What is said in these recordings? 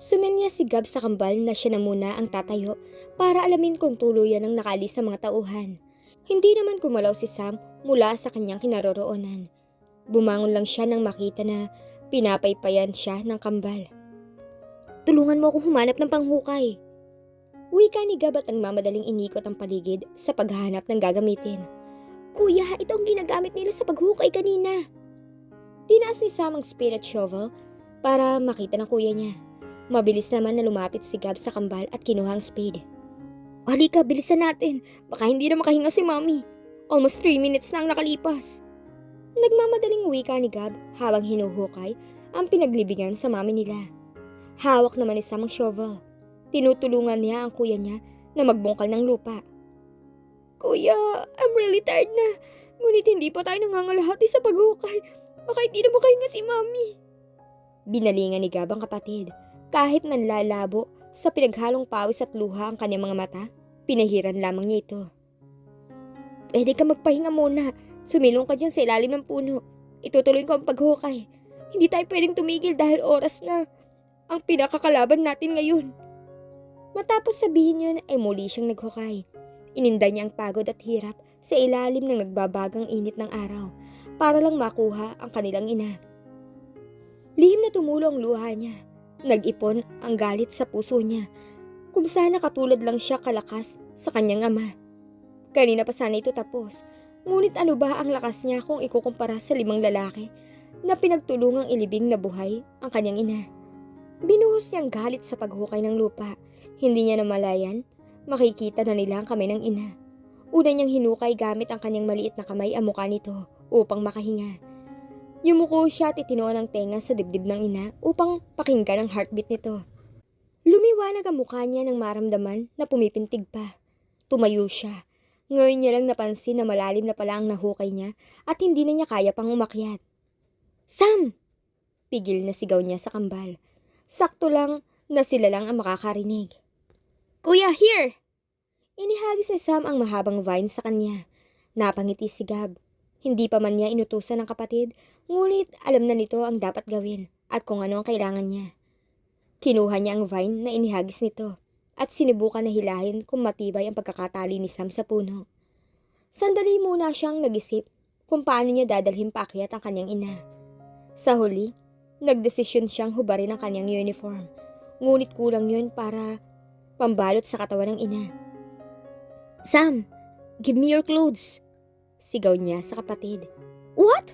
Suminya si Gab sa kambal na siya na muna ang tatayo para alamin kung tuluyan ang nakalis sa mga tauhan. Hindi naman kumalaw si Sam mula sa kanyang kinaroroonan. Bumangon lang siya nang makita na pinapaypayan siya ng kambal. Tulungan mo akong humanap ng panghukay. Wika ni Gab at ang madaling inikot ang paligid sa paghahanap ng gagamitin. Kuya, ito ang ginagamit nila sa paghukay kanina. Tinaas ni Sam ang spirit shovel para makita ng kuya niya. Mabilis naman na lumapit si Gab sa kambal at kinuha ang spade. Halika, bilisan natin. Baka hindi na makahinga si Mommy. Almost 3 minutes na ang nakalipas. Nagmamadaling wika ni Gab habang hinuhukay ang pinaglibigan sa mami nila. Hawak naman ni Sam ang shovel. Tinutulungan niya ang kuya niya na magbungkal ng lupa. Kuya, I'm really tired na. Ngunit hindi pa tayo nangangalahati sa paghukay. Baka hindi na makahinga si Mommy. Binalingan ni Gab ang kapatid. Kahit nanlalabo sa pinaghalong pawis at luha ang kanyang mga mata, pinahiran lamang niya ito. Pwede ka magpahinga muna. Sumilong ka dyan sa ilalim ng puno. Itutuloy ko ang paghukay. Hindi tayo pwedeng tumigil dahil oras na. Ang pinakakalaban natin ngayon. Matapos sabihin yun ay muli siyang naghukay. Ininda niya ang pagod at hirap sa ilalim ng nagbabagang init ng araw para lang makuha ang kanilang ina. Lihim na tumulo ang luha niya. Nag-ipon ang galit sa puso niya. Kung sana katulad lang siya kalakas sa kanyang ama. Kanina pa sana ito tapos. Ngunit ano ba ang lakas niya kung ikukumpara sa 5 lalaki na pinagtulungang ilibing na buhay ang kanyang ina? Binuhos niyang galit sa paghukay ng lupa. Hindi niya namalayan, makikita na nila ang kamay ng ina. Una niyang hinukay gamit ang kanyang maliit na kamay ang mukha nito upang makahinga. Yumuko siya at itinuan ng tenga sa dibdib ng ina upang pakinggan ang heartbeat nito. Lumiwanag ang mukha niya nang maramdaman na pumipintig pa. Tumayo siya. Ngayon niya lang napansin na malalim na pala ang nahukay niya at hindi na niya kaya pang umakyat. Sam! Pigil na sigaw niya sa kambal. Sakto lang na sila lang ang makakarinig. Kuya, here! Inihagis ni Sam ang mahabang vine sa kanya. Napangiti si Gab. Hindi pa man niya inutusan ng kapatid, ngunit alam na nito ang dapat gawin at kung ano ang kailangan niya. Kinuha niya ang vine na inihagis nito at sinubukan na hilahin kung matibay ang pagkakatali ni Sam sa puno. Sandali muna siyang nag-isip kung paano niya dadalhin paakyat ang kanyang ina. Sa huli, nagdesisyon siyang hubarin ang kanyang uniform, ngunit kulang yun para pambalot sa katawan ng ina. Sam, give me your clothes! Sigaw niya sa kapatid. What?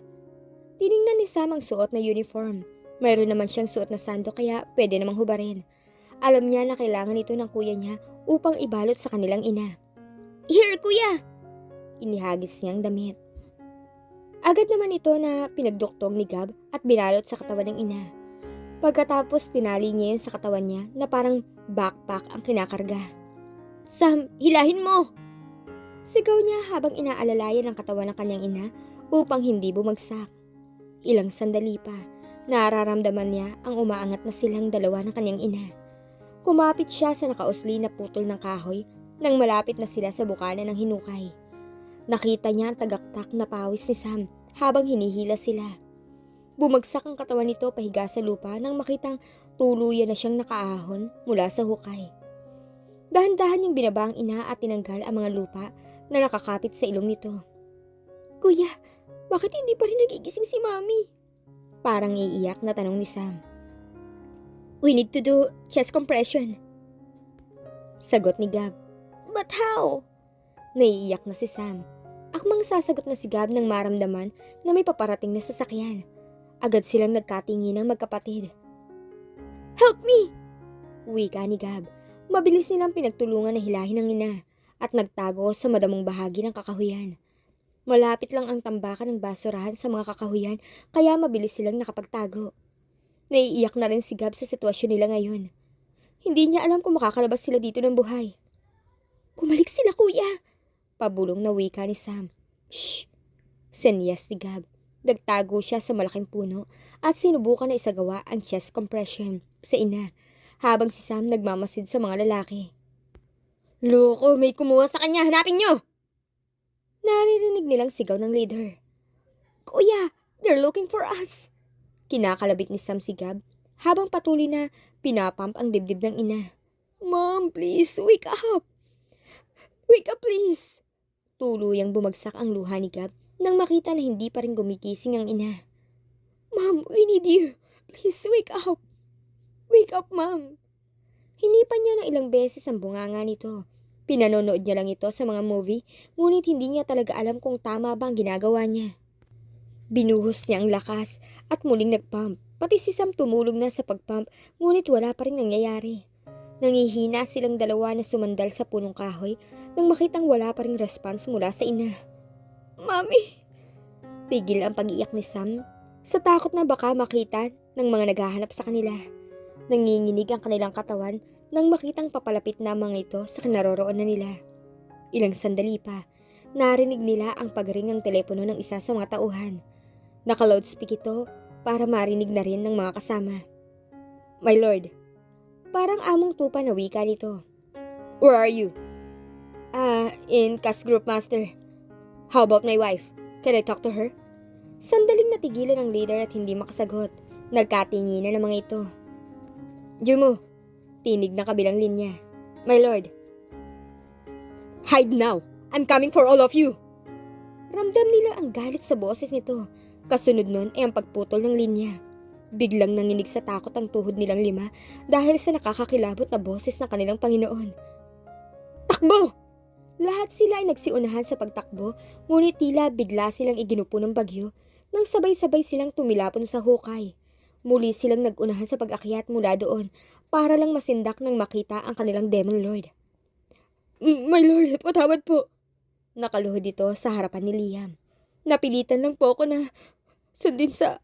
Tiningnan ni Sam ang suot na uniform. Mayroon naman siyang suot na sando kaya pwede namang hubarin. Alam niya na kailangan ito ng kuya niya upang ibalot sa kanilang ina. Here, kuya! Inihagis niyang damit. Agad naman ito na pinagduktong ni Gab at binalot sa katawan ng ina. Pagkatapos tinali niya yun sa katawan niya na parang backpack ang kinakarga. Sam, hilahin mo! Sigaw niya habang inaalalayan ang katawan ng kanyang ina upang hindi bumagsak. Ilang sandali pa, nararamdaman niya ang umaangat na silang dalawa ng kanyang ina. Kumapit siya sa nakausli na putol ng kahoy nang malapit na sila sa bukana ng hinukay. Nakita niya ang tagaktak na pawis ni Sam habang hinihila sila. Bumagsak ang katawan nito pahiga sa lupa nang makitang tuluyan na siyang nakaahon mula sa hukay. Dahan-dahan niyang binaba ang ina at tinanggal ang mga lupa na nakakapit sa ilong nito. Kuya, bakit hindi pa rin nagigising si Mommy? Parang iiyak na tanong ni Sam. We need to do chest compression. Sagot ni Gab. But how? Naiiyak na si Sam. Akmang sasagot na si Gab nang maramdaman na may paparating na sasakyan. Agad silang nagkatingin ng magkapatid. Help me! Wika ni Gab. Mabilis nilang pinagtulungan na hilahin ang ina at nagtago sa madamong bahagi ng kakahuyan. Malapit lang ang tambakan ng basurahan sa mga kakahuyan kaya mabilis silang nakapagtago. Naiiyak na rin si Gab sa sitwasyon nila ngayon. Hindi niya alam kung makakalabas sila dito ng buhay. Bumalik sila, kuya! Pabulong na wika ni Sam. Shh! Senyas ni Gab. Nagtago siya sa malaking puno at sinubukan na isagawa ang chest compression sa ina habang si Sam nagmamasid sa mga lalaki. Loko, may kumuha sa kanya. Hanapin niyo! Naririnig nilang sigaw ng leader. Kuya, they're looking for us. Kinakalabit ni Sam si Gab habang patuloy na pinapump ang dibdib ng ina. Mom, please, wake up! Wake up, please! Tuluyang bumagsak ang luha ni Gab nang makita na hindi pa rin gumigising ang ina. Mom, we need you. Please, wake up. Wake up, Mom. Hinipan niya ng ilang beses ang bunganga nito. Pinanonood niya lang ito sa mga movie, ngunit hindi niya talaga alam kung tama ba ang ginagawa niya. Binuhos niya ang lakas at muling nagpump. Pati si Sam tumulong na sa pagpump, ngunit wala pa rin nangyayari. Nangihina silang dalawa na sumandal sa punong kahoy nang makitang wala pa ring response mula sa ina. Mami! Tigil ang pag-iyak ni Sam sa takot na baka makita ng mga naghahanap sa kanila. Nanginginig ang kanilang katawan nang makitang papalapit na mga ito sa kinaroroonan nila. Ilang sandali pa, narinig nila ang pagring ng telepono ng isa sa mga tauhan. Naka-loudspeak ito para marinig na rin ng mga kasama. My Lord, parang among tupa na wika nito. Where are you? In Cast Group Master. How about my wife? Can I talk to her? Sandaling natigilan ang leader at hindi makasagot. Nagkatinginan ang mga ito. Jumo, tinig na kabilang linya. My Lord. Hide now! I'm coming for all of you! Ramdam nila ang galit sa boses nito. Kasunod nun ay ang pagputol ng linya. Biglang nanginig sa takot ang tuhod nilang 5 dahil sa nakakakilabot na boses ng kanilang Panginoon. Takbo! Lahat sila ay nagsiunahan sa pagtakbo, ngunit tila bigla silang iginupo ng bagyo nang sabay-sabay silang tumilapon sa hukay. Muli silang nag-unahan sa pag-akyat mula doon para lang masindak nang makita ang kanilang Demon Lord. My Lord, patawad po. Nakaluhod ito sa harapan ni Liam. Napilitan lang po ako na sundin sa...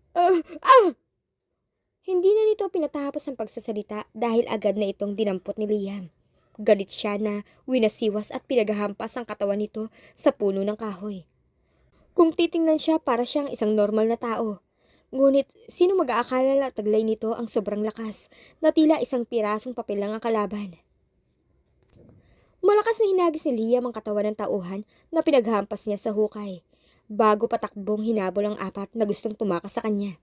Hindi na nito pinatapos ang pagsasalita dahil agad na itong dinampot ni Liam. Galit siya na winasiwas at pinaghahampas ang katawan nito sa puno ng kahoy. Kung titingnan siya para siyang isang normal na tao. Ngunit sino mag-aakala na taglay nito ang sobrang lakas na tila isang pirasong papel lang ang kalaban. Malakas na hinagis ni Liam ang katawan ng tauhan na pinaghampas niya sa hukay. Bago patakbong hinabol ang 4 na gustong tumakas sa kanya.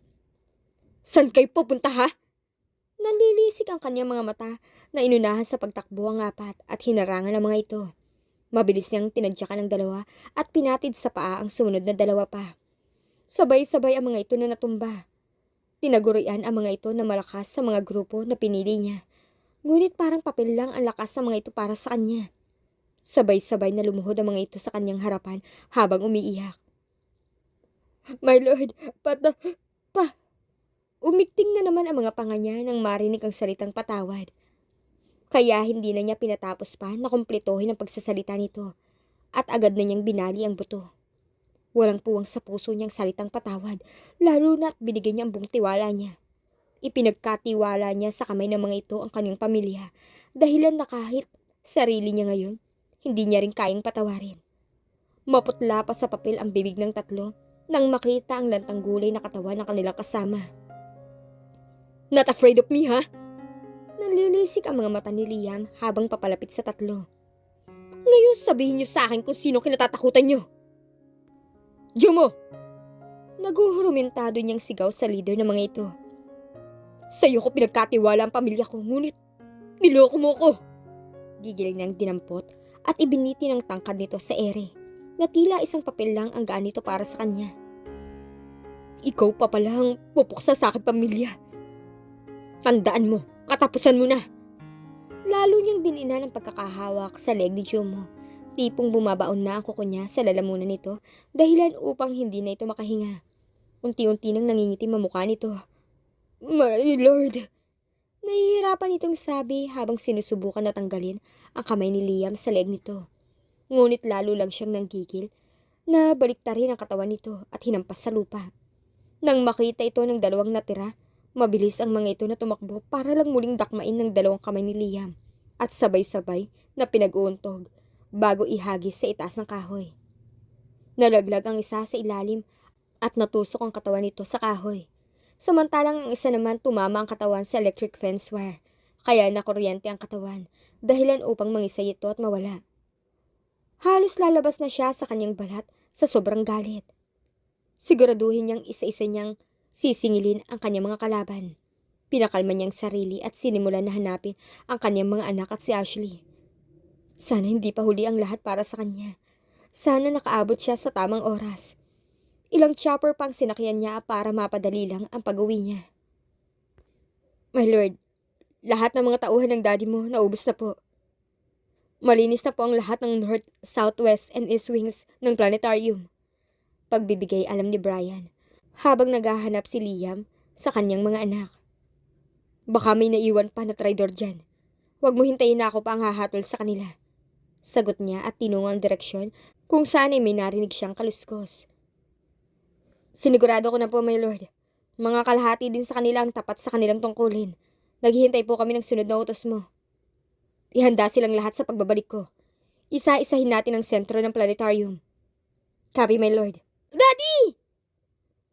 San kayo pupunta ha? Nanlilisik ang kanyang mga mata na inunahan sa pagtakbo ang 4 at hinarangan ang mga ito. Mabilis niyang tinadyakan ang 2 at pinatid sa paa ang sumunod na 2 pa. Sabay-sabay ang mga ito na natumba. Tinagurian ang mga ito na malakas sa mga grupo na pinili niya. Ngunit parang papel lang ang lakas ng mga ito para sa kanya. Sabay-sabay na lumuhod ang mga ito sa kanyang harapan habang umiiyak. My Lord, Umikting na naman ang mga panga niya nang marinig ang salitang patawad. Kaya hindi na niya pinatapos pa na kumpletohin ang pagsasalita nito at agad na niyang binali ang buto. Walang puwang sa puso niyang salitang patawad, lalo na't binigyan niya ang buong tiwala niya. Ipinagkatiwala niya sa kamay ng mga ito ang kanyang pamilya, dahilan na kahit sarili niya ngayon, hindi niya rin kayang patawarin. Maputla pa sa papel ang bibig ng 3 nang makita ang lantang gulay na katawan ng kanilang kasama. Not afraid of me, ha? Nanlilisik ang mga mata ni Liam habang papalapit sa 3. Ngayon sabihin niyo sa akin kung sino kinatatakutan niyo. Jumo! Naguhurumentado niyang sigaw sa leader ng mga ito. Sa'yo ko pinagkatiwala ang pamilya ko, ngunit niloko mo ko. Gigil niyang dinampot at ibiniti ng tangkad nito sa ere, na tila isang papel lang ang gaan nito para sa kanya. Ikaw pa pala ang pupuksa sa aking pamilya. Tandaan mo, katapusan mo na. Lalo niyang dinina ng pagkakahawak sa leg ni Jumo. Tipong bumabaon na ang kuko niya sa lalamunan nito dahilan upang hindi na ito makahinga. Unti-unti nang nangingitim ang mukha nito. My Lord! Nahihirapan itong sabi habang sinusubukan na tanggalin ang kamay ni Liam sa leg nito. Ngunit lalo lang siyang nanggigil na baliktarin ang katawan nito at hinampas sa lupa. Nang makita ito ng 2 natira, mabilis ang mga ito na tumakbo para lang muling dakmain ng 2 kamay ni Liam at sabay-sabay na pinag-uuntog bago ihagis sa itaas ng kahoy. Nalaglag ang isa sa ilalim at natusok ang katawan nito sa kahoy. Samantalang ang isa naman tumama ang katawan sa electric fence wire, kaya nakuryente ang katawan, dahilan upang mangisay ito at mawala. Halos lalabas na siya sa kanyang balat sa sobrang galit. Siguraduhin niyang isa-isa niyang sisingilin ang kanyang mga kalaban. Pinakalma niyang sarili at sinimulan na hanapin ang kanyang mga anak at si Ashley. Sana hindi pa huli ang lahat para sa kanya. Sana nakaabot siya sa tamang oras. Ilang chopper pang sinakyan niya para mapadali lang ang pag-uwi niya. My Lord, lahat ng mga tauhan ng daddy mo naubos na po. Malinis na po ang lahat ng north, southwest, and east wings ng planetarium. Pagbibigay alam ni Brian, habang naghahanap si Liam sa kanyang mga anak. Baka may naiwan pa na traidor dyan. Huwag mo hintayin na ako pa ang hahatol sa kanila. Sagot niya at tinungo ang direksyon kung saan ay may narinig siyang kaluskos. Sinigurado ko na po, my lord. Mga kalahati din sa kanila ang tapat sa kanilang tungkulin. Naghihintay po kami ng sunod na utos mo. Ihanda silang lahat sa pagbabalik ko. Isa-isahin natin ang sentro ng planetarium. Copy, my lord. Daddy!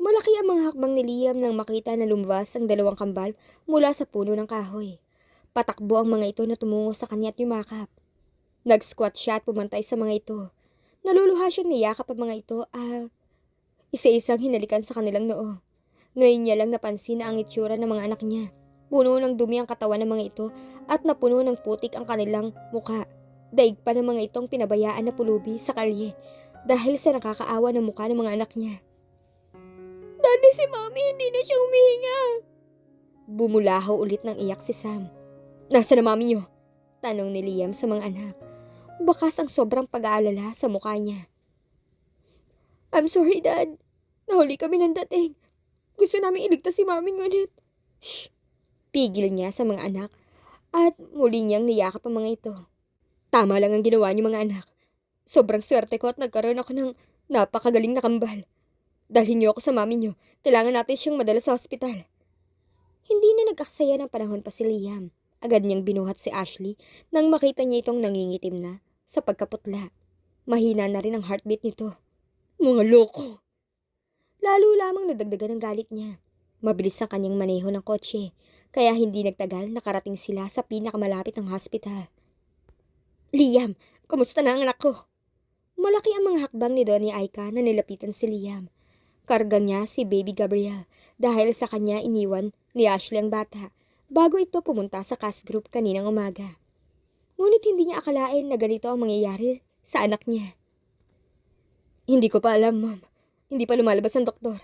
Malaki ang mga hakbang ni Liam nang makita na lumabas ang dalawang kambal mula sa puno ng kahoy. Patakbo ang mga ito na tumungo sa kanya at yumakap. Nag-squat siya at pumantay sa mga ito. Naluluha siyang niyakap ang mga ito isa-isang hinalikan sa kanilang noo. Ngayon niya lang napansin na ang itsura ng mga anak niya. Puno ng dumi ang katawan ng mga ito at napuno ng putik ang kanilang mukha. Daig pa ng mga itong pinabayaan na pulubi sa kalye dahil sa nakakaawa ng mukha ng mga anak niya. Daddy, si Mommy, hindi na siya humihinga. Bumulahaw ulit ng iyak si Sam. Nasa na Mommy niyo? Tanong ni Liam sa mga anak. Bakas ang sobrang pag-aalala sa mukha niya. I'm sorry, Dad. Nahuli kami ng dating. Gusto namin iligtas si Mommy ngunit. Shh! Pigil niya sa mga anak at muli niyang niyakap ang mga ito. Tama lang ang ginawa niyo mga anak. Sobrang swerte ko at nagkaroon ako ng napakagaling na kambal. Dalhin niyo ako sa Mommy niyo. Kailangan natin siyang madala sa ospital. Hindi na nagkasaya ng panahon pa si Liam. Agad niyang binuhat si Ashley nang makita niya itong nangingitim na sa pagkaputla. Mahina na rin ang heartbeat nito. Mga loko! Lalo lamang nadagdagan ang galit niya. Mabilis ang kanyang maneho ng kotse, kaya hindi nagtagal nakarating sila sa pinakamalapit ng hospital. Liam, kumusta na ang anak ko? Malaki ang mga hakbang ni Donnie Aika na nilapitan si Liam. Karga niya si Baby Gabriel dahil sa kanya iniwan ni Ashley ang bata bago ito pumunta sa cast group kaninang umaga. Ngunit hindi niya akalain na ganito ang mangyayari sa anak niya. Hindi ko pa alam, Mom. Hindi pa lumalabas ang doktor.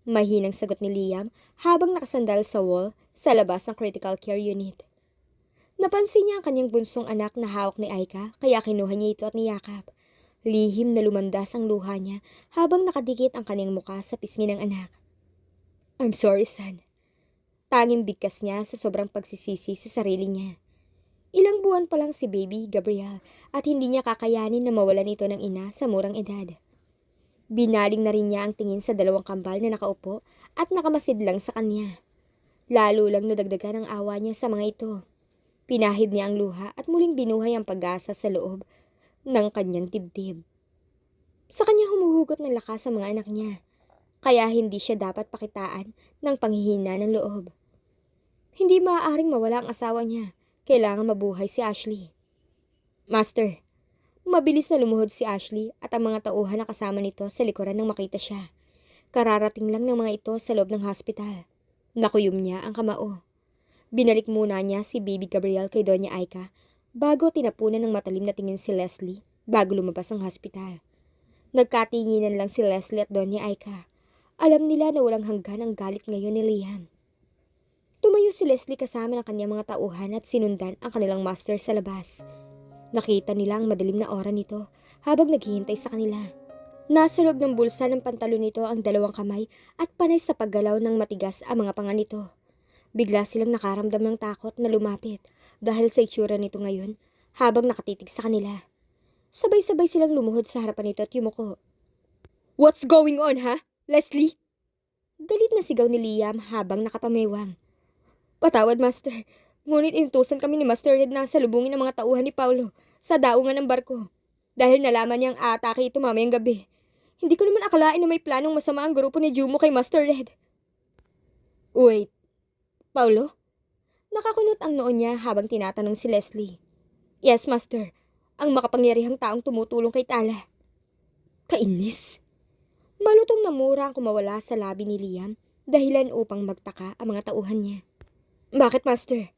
Mahinang sagot ni Liam habang nakasandal sa wall sa labas ng critical care unit. Napansin niya ang kanyang bunsong anak na hawak ni Aika kaya kinuha niya ito at niyakap. Lihim na lumandas ang luha niya habang nakadikit ang kanyang muka sa pisngi ng anak. I'm sorry, son. Tanging bigkas niya sa sobrang pagsisisi sa sarili niya. Ilang buwan pa lang si Baby Gabriel at hindi niya kakayanin na mawalan ito ng ina sa murang edad. Binaling na rin niya ang tingin sa dalawang kambal na nakaupo at nakamasid lang sa kanya. Lalo lang nadagdagan ang awa niya sa mga ito. Pinahid niya ang luha at muling binuhay ang pag-asa sa loob ng kanyang dibdib. Sa kanya humuhugot ng lakas sa mga anak niya, kaya hindi siya dapat pakitaan ng panghihina ng loob. Hindi maaaring mawala ang asawa niya, kailangan mabuhay si Ashley. Master, mabilis na lumuhod si Ashley at ang mga tauhan na kasama nito sa likuran nang makita siya. Kararating lang ng mga ito sa loob ng hospital. Nakuyom niya ang kamao. Binalik muna niya si Baby Gabriel kay Doña Aika bago tinapunan ng matalim na tingin si Leslie bago lumabas ang hospital. Nagkatinginan lang si Leslie at Doña Aika. Alam nila na walang hanggan ang galit ngayon ni Liam. Tumayo si Leslie kasama ng kanyang mga tauhan at sinundan ang kanilang master sa labas. Nakita nila ang madilim na aura nito habang naghihintay sa kanila. Nasa loob ng bulsa ng pantalon nito ang dalawang kamay at panay sa paggalaw ng matigas ang mga panga nito. Bigla silang nakaramdam ng takot na lumapit dahil sa itsura nito ngayon habang nakatitig sa kanila. Sabay-sabay silang lumuhod sa harapan nito at yumuko. What's going on, ha? Leslie? Galit na sigaw ni Liam habang nakapamewang. Patawad, Master. Ngunit inutusan kami ni Master Red na salubungin ang mga tauhan ni Paulo sa daungan ng barko. Dahil nalaman niyang aatake ito mamayang gabi. Hindi ko naman akalain na may planong masama ang grupo ni Jumo kay Master Red. Wait, Paulo? Nakakunot ang noo niya habang tinatanong si Leslie. Yes, Master. Ang makapangyarihang taong tumutulong kay Tala. Kainis. Malutong na mura ang kumawala sa labi ni Liam dahilan upang magtaka ang mga tauhan niya. Bakit, Master?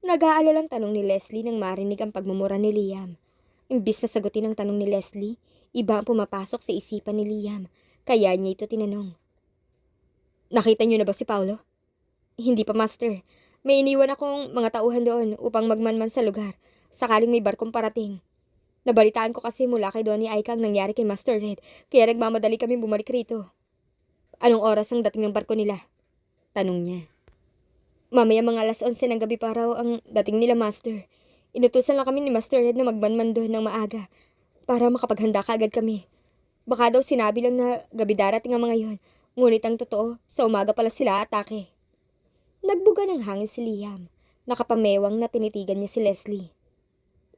Nag-aalalang tanong ni Leslie nang marinig ang pagmumura ni Liam. Imbis na sagutin ang tanong ni Leslie, iba ang pumapasok sa isipan ni Liam, kaya niya ito tinanong. Nakita niyo na ba si Paolo? Hindi pa, Master. May iniwan akong mga tauhan doon upang magmanman sa lugar, sakaling may barkong parating. Nabalitaan ko kasi mula kay Donnie Aika ang nangyari kay Master Red, kaya nagmamadali kami bumalik rito. Anong oras ang dating ng barko nila? Tanong niya. Mamaya mga alas 11 ng gabi pa raw ang dating nila, Master. Inutusan lang kami ni Master Red na magmanman doon ng maaga para makapaghanda kaagad kami. Baka daw sinabi lang na gabi darating ang mga yon, ngunit ang totoo, sa umaga pala sila atake. Nagbuga ng hangin si Liam. Nakapamewang na tinitigan niya si Leslie.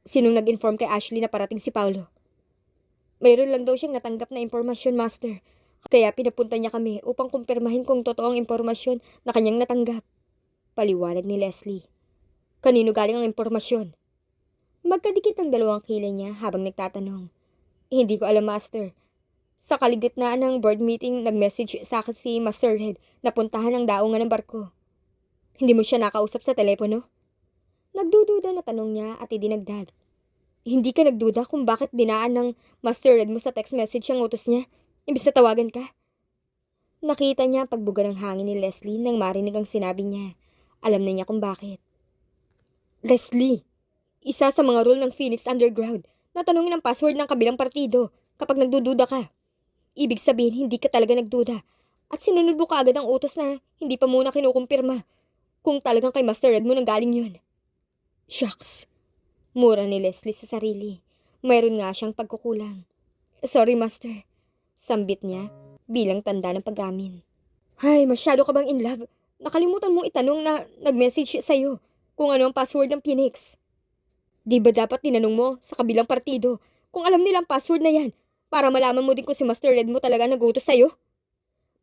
Sinong nag-inform kay Ashley na parating si Paolo? Mayroon lang daw siyang natanggap na impormasyon, Master. Kaya pinapunta niya kami upang kumpirmahin kung totoo ang impormasyon na kanyang natanggap. Paliwanag ni Leslie. Kanino galing ang impormasyon? Magkadikit ang dalawang kilay niya habang nagtatanong. Hindi ko alam, Master. Sa kaligitnaan ng board meeting, nag-message sa akin si Master Red na puntahan ang daungan ng barko. Hindi mo siya nakausap sa telepono? Nagdududa na tanong niya at idinagdag. Hindi ka nagduda kung bakit dinaan ng Master Red mo sa text message ang utos niya, imbis na tawagan ka? Nakita niya ang pagbuga ng hangin ni Leslie nang marinig ang sinabi niya. Alam na niya kung bakit. Leslie, isa sa mga rule ng Phoenix Underground na tanungin ang password ng kabilang partido kapag nagdududa ka. Ibig sabihin hindi ka talaga nagduda at sinunod mo kaagad ang utos na hindi pa muna kinukumpirma kung talagang kay Master Red mo nang galing yun. Shucks. Mura ni Leslie sa sarili. Mayroon nga siyang pagkukulang. Sorry, Master. Sambit niya bilang tanda ng pag-amin. Hay, masyado ka bang in love? Nakalimutan mong itanong na nag-message siya sa'yo kung ano ang password ng Phoenix. Di ba dapat tinanong mo sa kabilang partido kung alam nilang password na yan para malaman mo din kung si Master Red mo talaga nagutos sa'yo?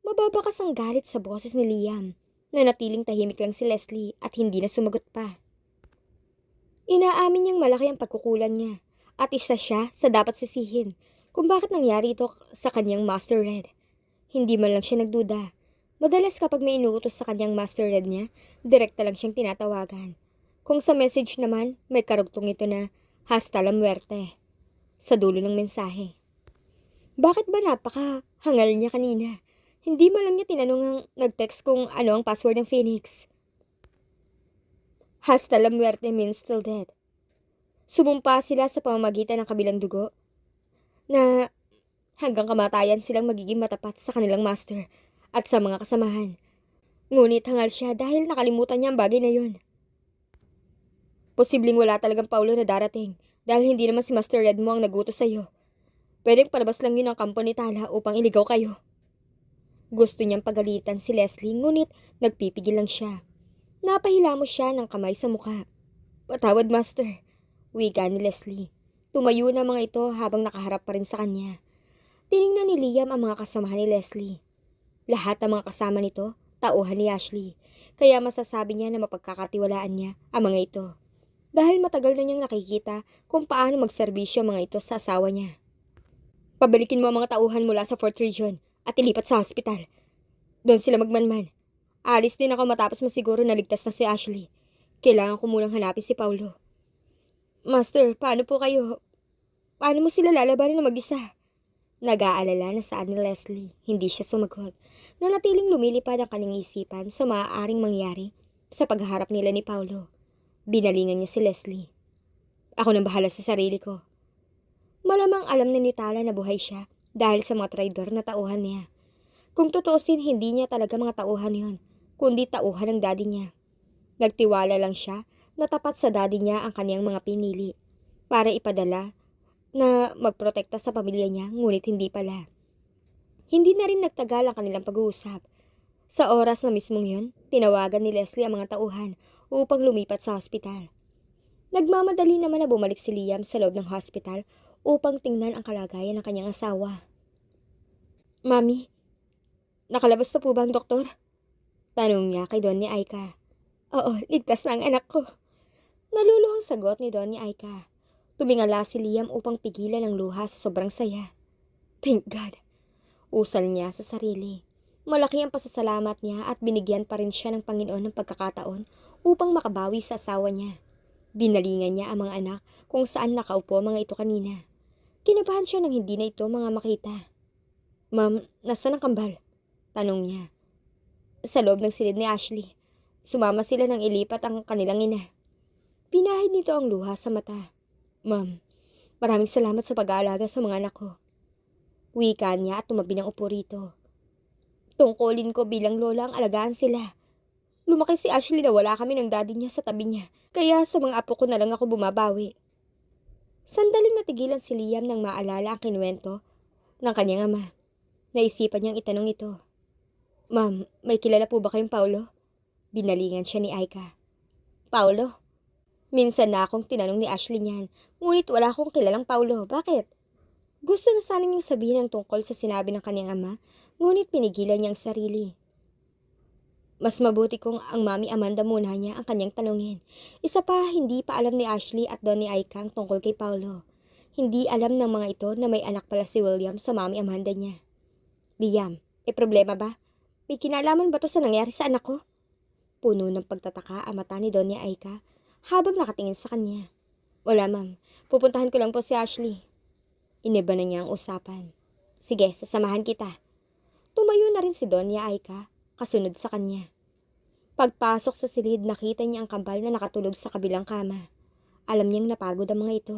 Mababakas ang galit sa boses ni Liam. Nanatiling tahimik lang si Leslie at hindi na sumagot pa. Inaamin niyang malaki ang pagkukulang niya at isa siya sa dapat sisihin kung bakit nangyari ito sa kanyang Master Red. Hindi man lang siya nagduda. Madalas kapag may inuutos sa kanyang Master Red niya, direkta lang siyang tinatawagan. Kung sa message naman, may karugtong ito na hasta la muerte sa dulo ng mensahe. Bakit ba napaka-hangal niya kanina? Hindi man lang niya tinanong ang nag-text kung ano ang password ng Phoenix. Hasta la muerte means still dead. Sumumpa sila sa pamamagitan ng kabilang dugo na hanggang kamatayan silang magiging matapat sa kanilang master at sa mga kasamahan. Ngunit hangal siya dahil nakalimutan niya ang bagay na yun. Posibleng wala talagang Paulo na darating dahil hindi naman si Master Red mo ang nagutos sa'yo. Pwedeng palabas lang yun ang kampo ni Tala upang iligaw kayo. Gusto niyang pagalitan si Leslie ngunit nagpipigil lang siya. Napahilamos siya ng kamay sa mukha. Patawad, Master. Wika ni Leslie. Tumayo na mga ito habang nakaharap pa rin sa kanya. Tiningnan ni Liam ang mga kasamahan ni Leslie. Lahat ng mga kasama nito, tauhan ni Ashley. Kaya masasabi niya na mapagkakatiwalaan niya ang mga ito. Dahil matagal na niyang nakikita kung paano magserbisyo ang mga ito sa asawa niya. Pabalikin mo ang mga tauhan mula sa Fort Region at ilipat sa hospital. Doon sila magmanman. Alis din ako matapos masiguro na ligtas na si Ashley. Kailangan ko munang hanapin si Paulo. Master, paano po kayo? Paano mo sila lalabanin na mag-isa? Nag-aalala na saan ni Leslie. Hindi siya sumagot. Nanatiling lumilipad ang kanyang isipan sa maaaring mangyari sa pagharap nila ni Paulo. Binalingan niya si Leslie. Ako nang bahala sa sarili ko. Malamang alam ni Tala na buhay siya dahil sa mga traidor na tauhan niya. Kung tutuusin, hindi niya talaga mga tauhan yon, kundi tauhan ng daddy niya. Nagtiwala lang siya na tapat sa daddy niya ang kanyang mga pinili para ipadala na magprotekta sa pamilya niya, ngunit hindi pala. Hindi na rin nagtagal ang kanilang pag-uusap. Sa oras na mismong yun, tinawagan ni Leslie ang mga tauhan upang lumipat sa hospital. Nagmamadali naman na bumalik si Liam sa loob ng hospital upang tingnan ang kalagayan ng kanyang asawa. Mami, nakalabas na po ba ang doktor? Tanong niya kay Donnie Aika. Oo, ligtas na ang anak ko. Naluluhang sagot ni Donnie Aika. Tumingala si Liam upang pigilan ang luha sa sobrang saya. Thank God. Usal niya sa sarili. Malaki ang pasasalamat niya at binigyan pa rin siya ng Panginoon ng pagkakataon upang makabawi sa asawa niya. Binalingan niya ang mga anak kung saan nakaupo mga ito kanina. Kinabahan siya nang hindi na ito mga makita. "Ma'am, nasaan ang kambal?" tanong niya. Sa loob ng silid ni Ashley. Sumama sila nang ilipat ang kanilang ina. Pinahid nito ang luha sa mata. "Ma'am, maraming salamat sa pag-aalaga sa mga anak ko." Wika niya at tumabi ng upo rito. "Tungkulin ko bilang lola ang alagaan sila. Lumaki si Ashley na wala kami ng daddy niya sa tabi niya. Kaya sa mga apo ko na lang ako bumabawi." Sandaling natigilan si Liam nang maalala ang kinuwento ng kanyang ama. Naisipan niyang itanong ito. "Ma'am, may kilala po ba kayong Paulo?" Binalingan siya ni Aika. "Paulo? Minsan na akong tinanong ni Ashley niyan, ngunit wala akong kilalang Paulo. Bakit?" Gusto na sana niyang sabihin ang tungkol sa sinabi ng kanyang ama, ngunit pinigilan niya ang sarili. Mas mabuti kung ang Mami Amanda muna niya ang kanyang tanungin. Isa pa, hindi pa alam ni Ashley at Donnie Aika ang tungkol kay Paulo. Hindi alam ng mga ito na may anak pala si William sa Mami Amanda niya. "Liam, problema ba? May kinalaman ba to sa nangyari sa anak ko?" Puno ng pagtataka ang mata ni Donnie Aika habang nakatingin sa kanya. "Wala, ma'am. Pupuntahan ko lang po si Ashley." Iniba na niya ang usapan. "Sige, sasamahan kita." Tumayo na rin si Donya Aika, kasunod sa kanya. Pagpasok sa silid, nakita niya ang kambal na nakatulog sa kabilang kama. Alam niyang napagod ang mga ito.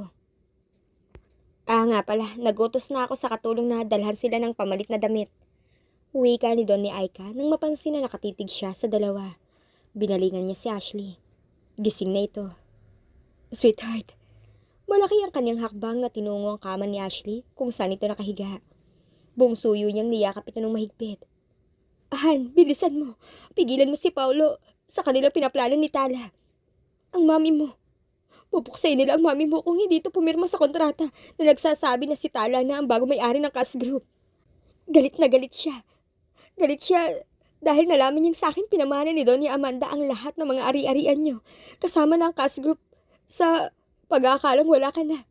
Nga pala, nagutos na ako sa katulong na dalhan sila ng pamalit na damit." Wika ni Donya Aika nang mapansin na nakatitig siya sa dalawa. Binalingan niya si Ashley. Gising na ito. "Sweetheart." Malaki ang kanyang hakbang na tinungo ang kama ni Ashley kung saan ito nakahiga. Buong suyo niyang niyakap ito ng mahigpit. "Han, bilisan mo. Pigilan mo si Paulo sa kanilang pinaplano ni Tala. Ang mami mo. Pupuksain nila ang mami mo kung hindi ito pumirma sa kontrata na nagsasabi na si Tala na ang bago may-ari ng Cash Group." Galit na galit siya. Galit siya dahil nalaman niyang sa akin pinamana ni Doña Amanda ang lahat ng mga ari-arian niyo, kasama na ang Cash Group, sa pag-aakalang wala ka na.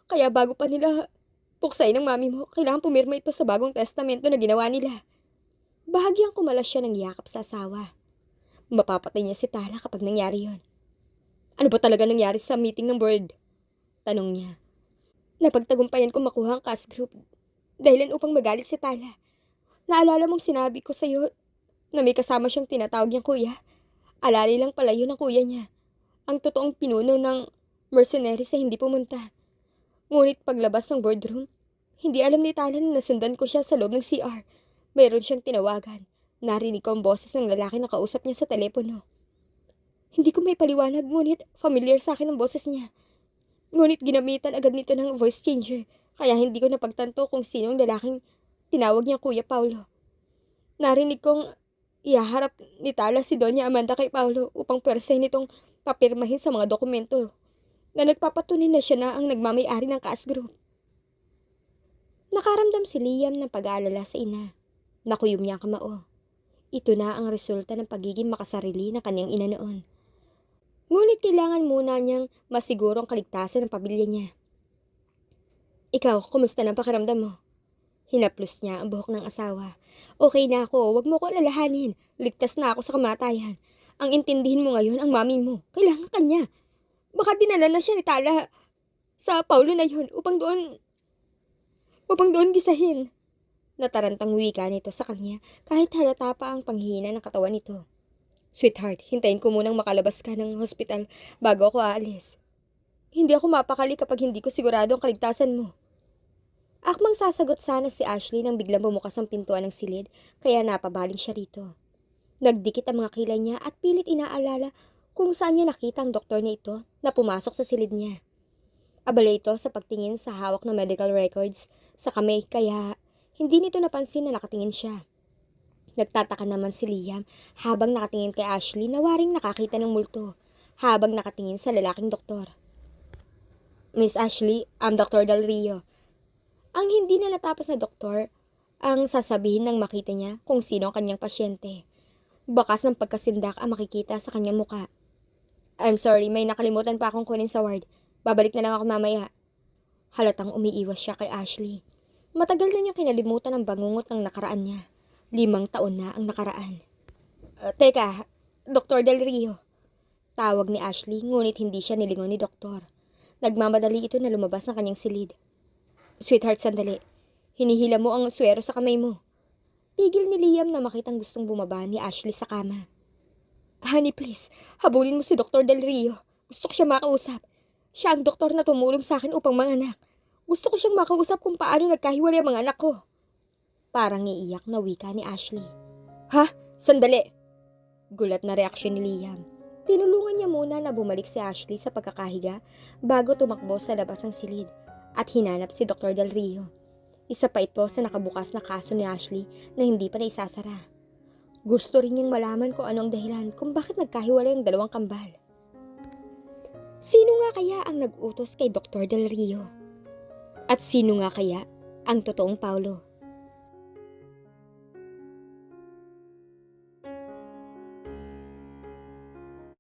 Kaya bago pa nila puksain ng mami mo, kailangan pumirma ito sa bagong testamento na ginawa nila. Bahagyang kumalas siya ng yakap sa asawa. Mapapatay niya si Tala kapag nangyari yon. "Ano ba talaga nangyari sa meeting ng board?" tanong niya. "Napagtagumpayan ko makuha ang Cash Group dahilan upang magalit si Tala. Naalala mong sinabi ko sa'yo na may kasama siyang tinatawag niyang kuya? Alali lang pala yun ang kuya niya. Ang totoong pinuno ng mercenaries ay hindi pumunta. Ngunit paglabas ng boardroom, hindi alam ni Tala na nasundan ko siya sa loob ng CR. Mayroon siyang tinawagan. Narinig ko ang boses ng lalaki na kausap niya sa telepono. Hindi ko may paliwanag, ngunit familiar sa akin ang boses niya. Ngunit ginamitan agad nito ng voice changer, kaya hindi ko napagtanto kung sinong lalaking tinawag niya Kuya Paulo. Narinig kong ihaharap ni Tala si Doña Amanda kay Paulo upang pwersahin nitong papirmahin sa mga dokumento na nagpapatunay na siya na ang nagmamay-ari ng Cash Group." Nakaramdam si Liam ng pag-aalala sa ina. Nakuyom niya ang kamao. Ito na ang resulta ng pagiging makasarili na kanyang ina noon. Ngunit kailangan muna niyang masiguro ang kaligtasan ng pamilya niya. "Ikaw, kumusta na ang pakiramdam mo?" Hinaplos niya ang buhok ng asawa. "Okay na ako, wag mo ko alalahanin. Ligtas na ako sa kamatayan. Ang intindihin mo ngayon ang mami mo. Kailangan kanya. Baka dinala na siya ni Tala sa Paulo na yun upang doon gisahin." Natarantang wika nito sa kanya kahit halata pa ang panghihina ng katawan nito. "Sweetheart, hintayin ko munang makalabas ka ng hospital bago ako aalis. Hindi ako mapakali kapag hindi ko sigurado ang kaligtasan mo." Akmang sasagot sana si Ashley nang biglang bumukas ang pintuan ng silid, kaya napabaling siya rito. Nagdikit ang mga kilay niya at pilit inaalala kung saan niya nakita ang doktor na ito na pumasok sa silid niya. Abala ito sa pagtingin sa hawak na medical records sa kamay, kaya hindi nito napansin na nakatingin siya. Nagtataka naman si Liam habang nakatingin kay Ashley na waring nakakita ng multo habang nakatingin sa lalaking doktor. "Miss Ashley, I'm Dr. Del Rio." Ang hindi na natapos na doktor ang sasabihin nang makita niya kung sino ang kanyang pasyente. Bakas ng pagkasindak ang makikita sa kanyang muka. "I'm sorry, may nakalimutan pa akong kunin sa ward. Babalik na lang ako mamaya." Halatang umiiwas siya kay Ashley. Matagal na niya kinalimutan ang bangungot ng nakaraan niya. 5 taon na ang nakaraan. Teka, Dr. Del Rio." Tawag ni Ashley ngunit hindi siya nilingon ni Doktor. Nagmamadali ito na lumabas ng kanyang silid. Sweetheart, sandali. Hinihila mo ang swero sa kamay mo. Pigil ni Liam na makitang gustong bumaba ni Ashley sa kama. Honey, please. Habulin mo si Dr. Del Rio. Gusto ko siya makausap. Siya ang doktor na tumulong sa akin upang manganak. Gusto ko siyang makausap kung paano nagkahiwalay ang mga anak ko. Parang iiyak na wika ni Ashley. Ha? Sandali! Gulat na reaksyon ni Liam. Tinulungan niya muna na bumalik si Ashley sa pagkakahiga bago tumakbo sa labas ng silid at hinanap si Dr. Del Rio. Isa pa ito sa nakabukas na kaso ni Ashley na hindi pa naisasara. Gusto rin niyang malaman kung ano ang dahilan kung bakit nagkahiwalay ang dalawang kambal. Sino nga kaya ang nag-utos kay Dr. Del Rio? At sino nga kaya ang totoong Paulo?